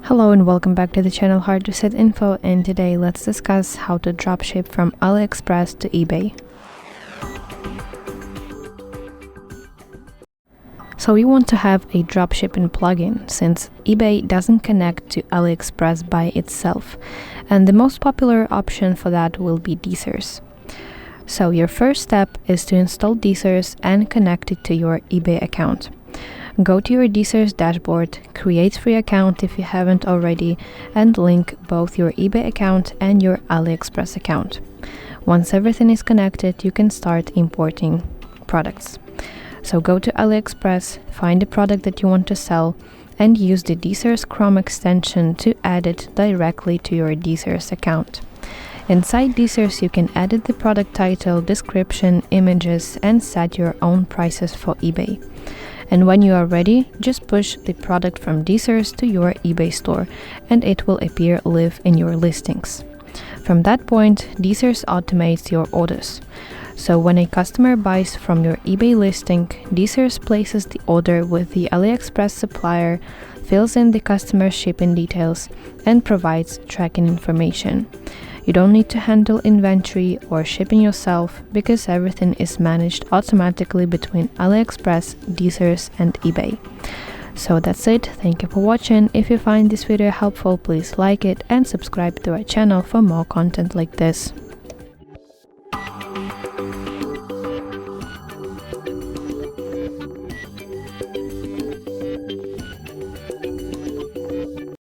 Hello and welcome back to the channel hardreset.info, and today let's discuss how to dropship from AliExpress to eBay. So we want to have a dropshipping plugin since eBay doesn't connect to AliExpress by itself, and the most popular option for that will be Deezers. So your first step is to install Deezers and connect it to your eBay account. Go to your Deezers dashboard, create free account if you haven't already, and link both your eBay account and your AliExpress account. Once everything is connected, you can start importing products. So go to AliExpress, find the product that you want to sell, and use the Deezers Chrome extension to add it directly to your Deezers account. Inside Deezers, you can edit the product title, description, images, and set your own prices for eBay. And when you are ready, just push the product from Deezers to your eBay store, and it will appear live in your listings. From that point, Deezers automates your orders. So when a customer buys from your eBay listing, Deezers places the order with the AliExpress supplier, fills in the customer's shipping details, and provides tracking information. You don't need to handle inventory or shipping yourself because everything is managed automatically between AliExpress, Deezers, and eBay. So that's it. Thank you for watching. If you find this video helpful, please like it and subscribe to our channel for more content like this.